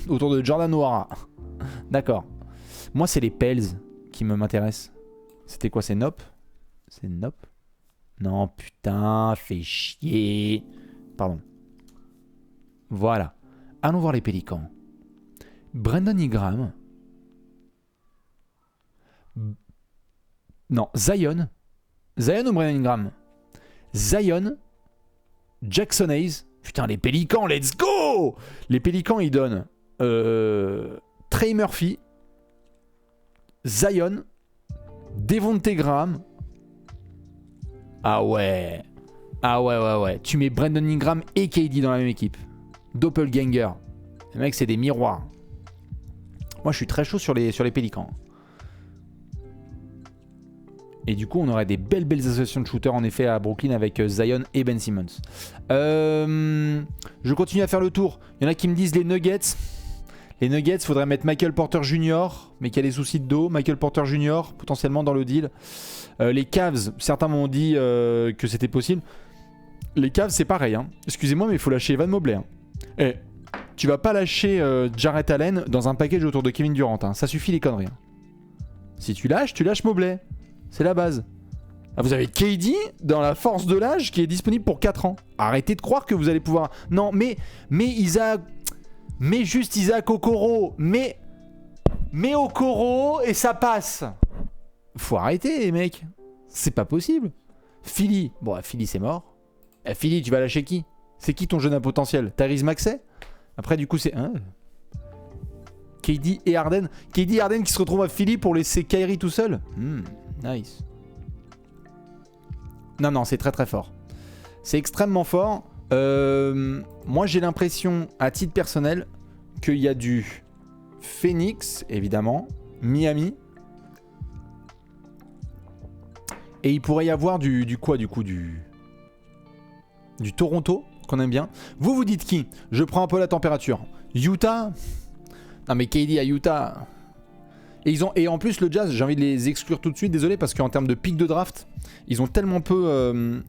Autour de Jordan Nwora. D'accord. Moi, c'est les Pels qui m'intéressent. C'était quoi? C'est Nop? C'est Nop? Non, putain, fais chier. Pardon. Voilà. Allons voir les Pélicans. Brandon Ingram. Non, Zion. Zion ou Brandon Ingram? Zion. Jackson Hayes. Putain, les Pélicans, let's go! Les Pélicans, ils donnent Trey Murphy, Zion, Devonte Graham. Ah ouais. Tu mets Brandon Ingram et KD dans la même équipe. Doppelganger. Les mecs, c'est des miroirs. Moi, je suis très chaud sur les Pélicans. Et du coup, on aurait des belles associations de shooters en effet à Brooklyn avec Zion et Ben Simmons. Je continue à faire le tour. Il y en a qui me disent les Nuggets. Les Nuggets, faudrait mettre Michael Porter Jr., mais qui a des soucis de dos. Michael Porter Jr., potentiellement dans le deal. Les Cavs, certains m'ont dit que c'était possible. Les Cavs, c'est pareil. Hein. Excusez-moi, mais il faut lâcher Evan Mobley. Hein. Et tu vas pas lâcher Jarrett Allen dans un package autour de Kevin Durant. Hein. Ça suffit les conneries. Hein. Si tu lâches Mobley. C'est la base. Ah, vous avez KD dans la force de l'âge qui est disponible pour 4 ans. Arrêtez de croire que vous allez pouvoir... Non, mais Isaac... Mais juste Isaac Okoro. Mais Okoro et ça passe. Faut arrêter les mecs. C'est pas possible. Philly. Bon, Philly c'est mort. Philly, tu vas lâcher qui? C'est qui ton jeune à potentiel? Tyrese Maxey? Après du coup c'est... Hein, KD et Harden. KD et Harden qui se retrouvent à Philly pour laisser Kyrie tout seul. Nice. Non, c'est très très fort. C'est extrêmement fort. Moi j'ai l'impression, à titre personnel, qu'il y a du Phoenix, évidemment, Miami. Et il pourrait y avoir du Toronto, qu'on aime bien. Vous dites qui? Je prends un peu la température. Utah? Non mais KD à Utah... Et en plus le Jazz, j'ai envie de les exclure tout de suite, désolé, parce qu'en termes de pick de draft, ils ont tellement peu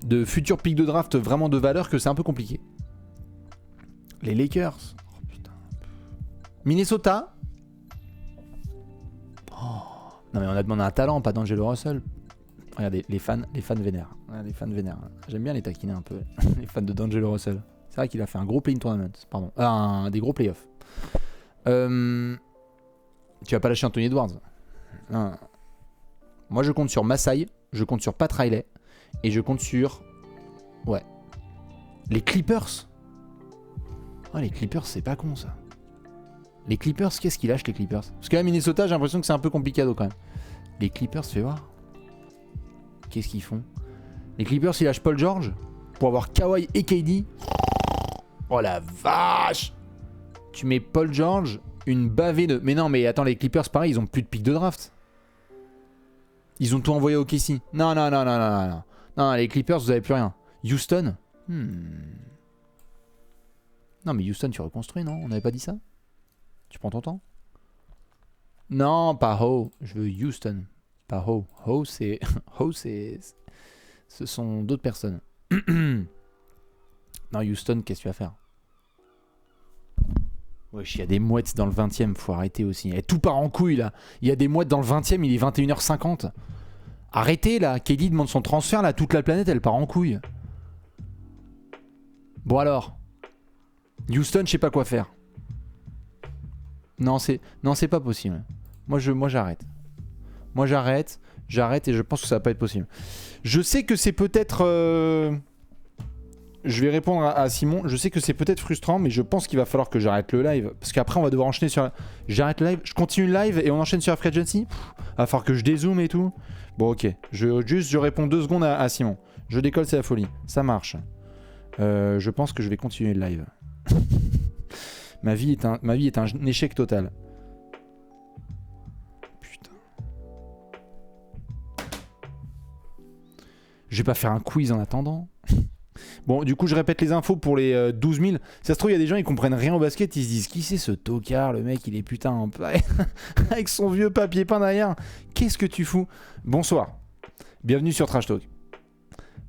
de futurs picks de draft vraiment de valeur que c'est un peu compliqué. Les Lakers. Oh putain. Minnesota. Oh, Non mais on a demandé un talent, pas d'Angelo Russell. Regardez, les fans vénèrent. Ouais, les fans vénèrent. J'aime bien les taquiner un peu, les fans de D'Angelo Russell. C'est vrai qu'il a fait un gros play-in tournament, pardon. Des gros playoffs. Tu vas pas lâcher Anthony Edwards. Non. Moi je compte sur Masai, je compte sur Pat Riley, et je compte sur... Ouais. Les Clippers. Oh les Clippers c'est pas con ça. Les Clippers, qu'est-ce qu'ils lâchent les Clippers? Parce que là Minnesota j'ai l'impression que c'est un peu complicado quand même. Les Clippers, fais voir. Qu'est-ce qu'ils font? Les Clippers ils lâchent Paul George pour avoir Kawhi et KD. Oh la vache! Tu mets Paul George, une bavée de... Mais non mais attends, les Clippers pareil, ils ont plus de pick de draft. Ils ont tout envoyé au KC. Non, les Clippers vous avez plus rien. Houston? Non mais Houston tu reconstruis, non? On n'avait pas dit ça? Tu prends ton temps? Non, pas Ho. Je veux Houston. Pas Ho. Ho c'est... Ho c'est... Ce sont d'autres personnes. Non, Houston, qu'est-ce que tu vas faire? Wesh, il y a des mouettes dans le 20ème, faut arrêter aussi. Et tout part en couille là. Il y a des mouettes dans le 20ème, il est 21h50. Arrêtez là. KD demande son transfert là, toute la planète elle part en couille. Bon alors. Houston, je sais pas quoi faire. Non, c'est pas possible. Moi j'arrête. Moi j'arrête et je pense que ça va pas être possible. Je sais que c'est peut-être... Je vais répondre à Simon. Je sais que c'est peut-être frustrant, mais je pense qu'il va falloir que j'arrête le live. Parce qu'après, on va devoir enchaîner sur... J'arrête le live, je continue le live et on enchaîne sur la Free Agency. Il va falloir que je dézoome et tout. Bon, ok. Je réponds 2 secondes à Simon. Je décolle, c'est la folie. Ça marche. Je pense que je vais continuer le live. Ma vie est un échec total. Putain. Je vais pas faire un quiz en attendant. Bon, du coup, je répète les infos pour les 12 000. Ça se trouve, il y a des gens, ils comprennent rien au basket. Ils se disent, qui c'est ce tocard? Le mec, il est putain en avec son vieux papier peint derrière. Qu'est-ce que tu fous? Bonsoir. Bienvenue sur Trash Talk.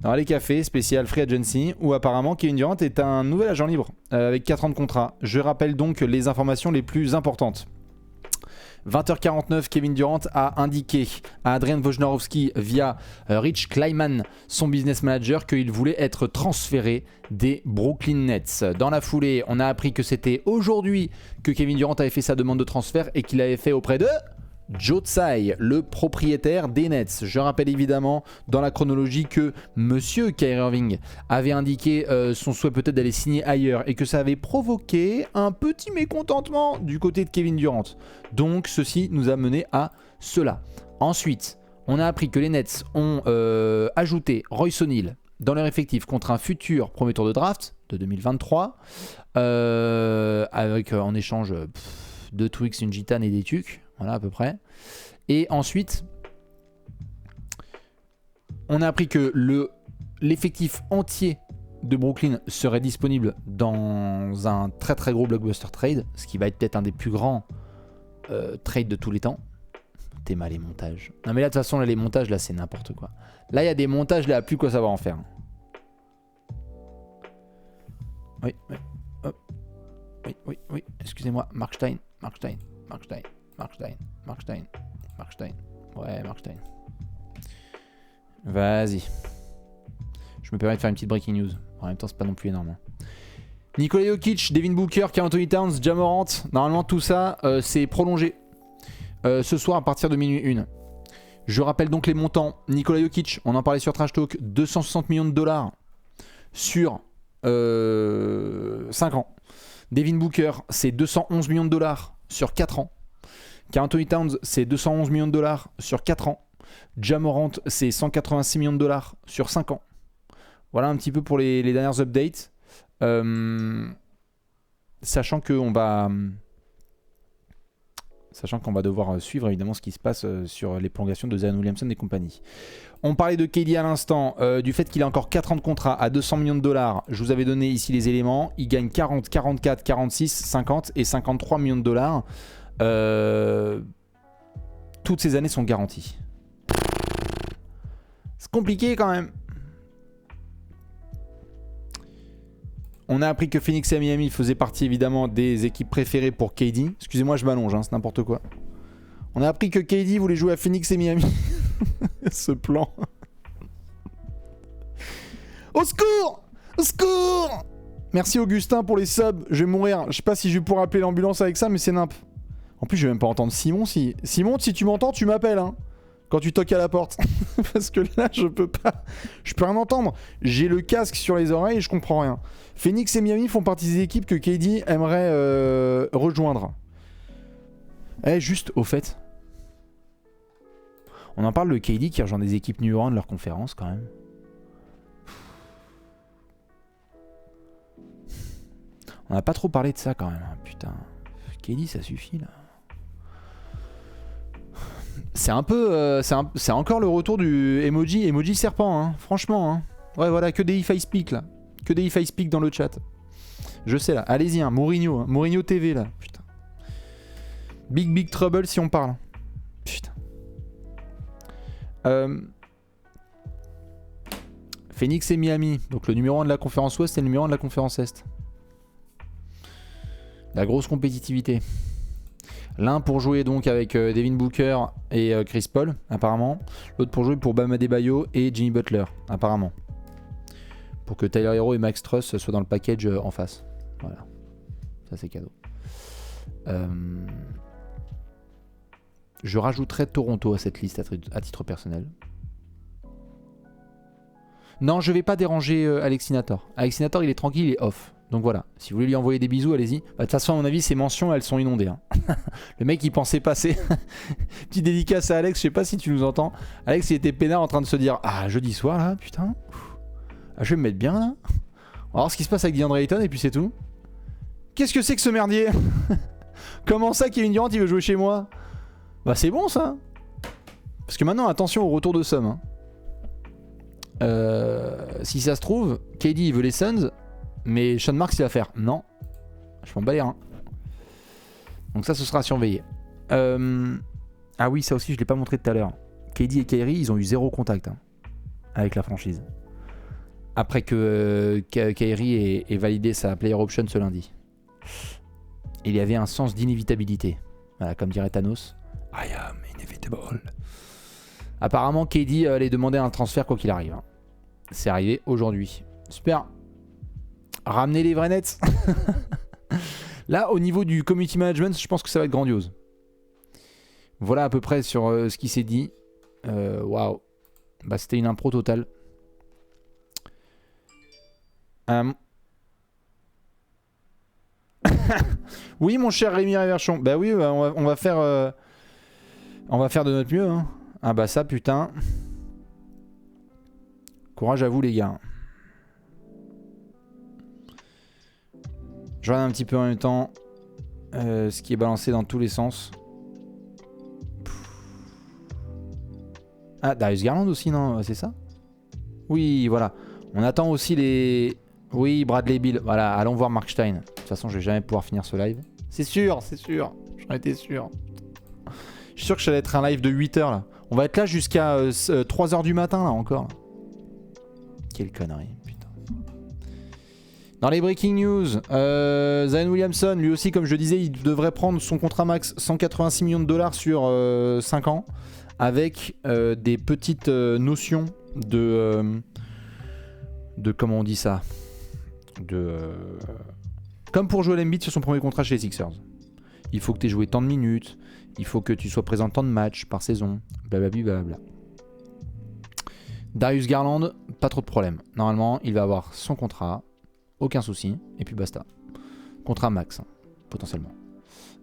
Dans les cafés, spécial Free Agency, où apparemment Kevin Durant est un nouvel agent libre, avec 4 ans de contrat. Je rappelle donc les informations les plus importantes. 20h49, Kevin Durant a indiqué à Adrian Wojnarowski via Rich Kleiman, son business manager, qu'il voulait être transféré des Brooklyn Nets. Dans la foulée, on a appris que c'était aujourd'hui que Kevin Durant avait fait sa demande de transfert et qu'il l'avait fait auprès de Joe Tsai, le propriétaire des Nets. Je rappelle évidemment dans la chronologie que Monsieur Kyrie Irving avait indiqué son souhait peut-être d'aller signer ailleurs et que ça avait provoqué un petit mécontentement du côté de Kevin Durant. Donc ceci nous a mené à cela. Ensuite, on a appris que les Nets ont ajouté Royce O'Neal dans leur effectif contre un futur premier tour de draft de 2023 avec en échange 2 Twix, une gitane et des tucs. Voilà à peu près. Et ensuite, on a appris que l'effectif entier de Brooklyn serait disponible dans un très très gros blockbuster trade, ce qui va être peut-être un des plus grands trades de tous les temps. T'es mal les montages. Non mais là de toute façon là, les montages là c'est n'importe quoi. Là il y a des montages là plus quoi savoir en faire. Oui. Excusez-moi, Mark Stein. Ouais, Markstein. Vas-y. Je me permets de faire une petite breaking news. En même temps, c'est pas non plus énorme. Hein. Nikola Jokic, Devin Booker, Karl Anthony Towns, Ja Morant. Normalement, tout ça, c'est prolongé. Ce soir, à partir de minuit 1. Je rappelle donc les montants. Nikola Jokic, on en parlait sur Trash Talk, 260 millions de dollars sur 5 ans. Devin Booker, c'est 211 millions de dollars sur 4 ans. Karl Anthony Towns, c'est 211 millions de dollars sur 4 ans. Ja Morant, c'est 186 millions de dollars sur 5 ans. Voilà un petit peu pour les dernières updates. Sachant qu'on va devoir suivre évidemment ce qui se passe sur les prolongations de Zion Williamson et compagnie. On parlait de KD à l'instant, du fait qu'il a encore 4 ans de contrat à 200 millions de dollars. Je vous avais donné ici les éléments. Il gagne 40, 44, 46, 50 et 53 millions de dollars. Toutes ces années sont garanties. C'est compliqué quand même. On a appris que Phoenix et Miami faisaient partie évidemment des équipes préférées pour KD. Excusez-moi, je m'allonge, hein, c'est n'importe quoi. On a appris que KD voulait jouer à Phoenix et Miami. Ce plan. Au secours! Au secours! Merci Augustin pour les subs. Je vais mourir. Je sais pas si je vais pouvoir appeler l'ambulance avec ça, mais c'est nimp. En plus, je vais même pas entendre Simon. Simon, si tu m'entends, tu m'appelles, hein. Quand tu toques à la porte. Parce que là, je peux pas. Je peux rien entendre. J'ai le casque sur les oreilles et je comprends rien. Phoenix et Miami font partie des équipes que KD aimerait rejoindre. Eh, juste, au fait. On en parle de KD qui rejoint des équipes numéro 1 de leur conférence, quand même. On n'a pas trop parlé de ça, quand même. Putain. KD, ça suffit, là. C'est un peu... c'est encore le retour du emoji serpent, hein. Franchement, hein. Ouais, voilà, que des if I speak, là. Que des if I speak dans le chat. Je sais, là. Allez-y, hein. Mourinho. Hein. Mourinho TV, là. Putain. Big trouble si on parle. Putain. Phoenix et Miami. Donc le numéro 1 de la conférence Ouest et le numéro 1 de la conférence Est. La grosse compétitivité. L'un pour jouer donc avec Devin Booker et Chris Paul, apparemment. L'autre pour jouer pour Bam Adebayo et Jimmy Butler, apparemment. Pour que Tyler Hero et Max Truss soient dans le package en face. Voilà. Ça c'est cadeau. Je rajouterai Toronto à cette liste à titre personnel. Non, je vais pas déranger Alexinator. Alexinator, il est tranquille, il est off. Donc voilà, si vous voulez lui envoyer des bisous, allez-y. Bah, de toute façon, à mon avis, ses mentions, elles sont inondées. Hein. Le mec, il pensait passer. Petite dédicace à Alex, je sais pas si tu nous entends. Alex, il était peinard en train de se dire: ah, jeudi soir, là, putain. Ah, je vais me mettre bien, là. On va voir ce qui se passe avec DeAndre Ayton, et puis c'est tout. Qu'est-ce que c'est que ce merdier? Comment ça, Kevin Durant, il veut jouer chez moi? Bah, c'est bon, ça. Parce que maintenant, attention au retour de Somme. Hein. Si ça se trouve, KD, il veut les Suns. Mais Sean Marks, il va faire non. Je m'en bats les reins. Donc ça, ce sera surveillé. Ah oui, ça aussi, je ne l'ai pas montré tout à l'heure. KD et Kyrie, ils ont eu 0 contact hein, avec la franchise. Après que Kyrie ait validé sa player option ce lundi. Il y avait un sens d'inévitabilité. Voilà, comme dirait Thanos. I am inevitable. Apparemment, KD allait demander un transfert quoi qu'il arrive. Hein. C'est arrivé aujourd'hui. Super. Ramener les vrais nets. Là, au niveau du community management, je pense que ça va être grandiose. Voilà à peu près sur ce qui s'est dit. Waouh. Bah, c'était une impro totale. Oui, mon cher Rémi Réverchon. Bah oui, on va faire de notre mieux. Hein. Ah bah ça, putain. Courage à vous, les gars. Je regarde un petit peu en même temps ce qui est balancé dans tous les sens. Ah, Darius Garland aussi, non? C'est ça? Oui, voilà. On attend aussi les... Oui, Bradley Beal. Voilà, allons voir Mark Stein. De toute façon, je vais jamais pouvoir finir ce live. C'est sûr, c'est sûr. J'en étais sûr. Je suis sûr que ça va être un live de 8h là. On va être là jusqu'à 3h du matin là encore. Quelle connerie. Dans les breaking news, Zion Williamson, lui aussi, comme je disais, il devrait prendre son contrat max 186 millions de dollars sur 5 ans, avec des petites notions de comment on dit ça, comme pour Joel Embiid sur son premier contrat chez les Sixers. Il faut que tu aies joué tant de minutes, il faut que tu sois présent tant de matchs par saison, blablabla. Darius Garland, pas trop de problème. Normalement, il va avoir son contrat. Aucun souci, et puis basta. Contrat max, hein, potentiellement.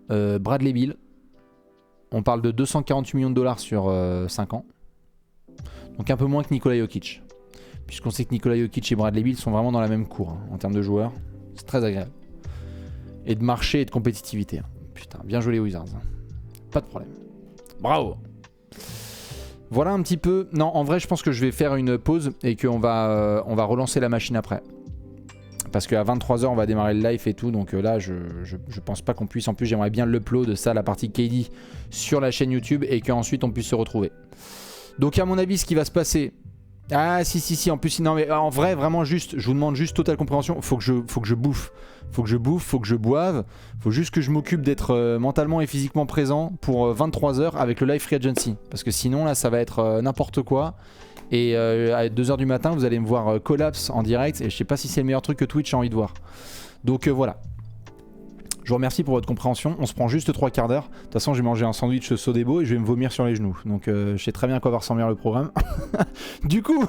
Bradley Beal, on parle de 248 millions de dollars sur 5 ans. Donc un peu moins que Nikola Jokic. Puisqu'on sait que Nikola Jokic et Bradley Beal sont vraiment dans la même cour, hein, en termes de joueurs. C'est très agréable. Et de marché et de compétitivité. Hein. Putain, bien joué les Wizards. Hein. Pas de problème. Bravo. Voilà un petit peu... Non, en vrai, je pense que je vais faire une pause et qu'on va relancer la machine après. Parce qu'à 23h, on va démarrer le live et tout. Donc là, je pense pas qu'on puisse. En plus, j'aimerais bien l'upload de ça, la partie KD, sur la chaîne YouTube et qu'ensuite on puisse se retrouver. Donc, à mon avis, ce qui va se passer, Ah si, en plus, non mais en vrai, vraiment juste, je vous demande juste totale compréhension, faut que je bouffe. Faut que je boive, faut juste que je m'occupe d'être mentalement et physiquement présent pour 23h avec le live free agency. Parce que sinon là ça va être n'importe quoi. Et à 2h du matin vous allez me voir collapse en direct et je sais pas si c'est le meilleur truc que Twitch a envie de voir. Donc voilà. Je vous remercie pour votre compréhension, on se prend juste 3 quarts d'heure. De toute façon j'ai mangé un sandwich Sodebo et je vais me vomir sur les genoux. Donc je sais très bien à quoi va ressembler le programme. Du coup,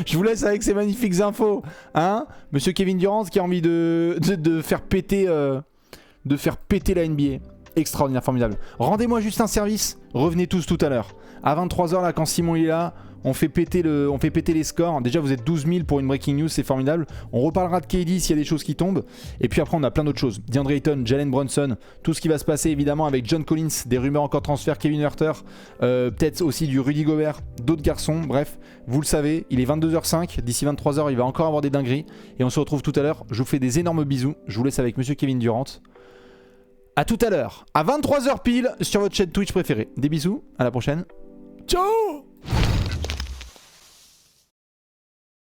je vous laisse avec ces magnifiques infos. Hein, Monsieur Kevin Durant qui a envie de faire péter la NBA. Extraordinaire, formidable. Rendez-moi juste un service, revenez tous tout à l'heure. À 23h là quand Simon est là, on fait péter les scores. Déjà vous êtes 12 000 pour une breaking news, c'est formidable. On reparlera de KD s'il y a des choses qui tombent. Et puis après on a plein d'autres choses. DeAndre Ayton, Jalen Brunson, tout ce qui va se passer évidemment avec John Collins, des rumeurs encore transfert, Kevin Huerter, peut-être aussi du Rudy Gobert, d'autres garçons. Bref, vous le savez, il est 22h05. D'ici 23h il va encore avoir des dingueries. Et on se retrouve tout à l'heure. Je vous fais des énormes bisous. Je vous laisse avec Monsieur Kevin Durant. A tout à l'heure, à 23h pile sur votre chaîne Twitch préférée. Des bisous, à la prochaine. Ciao!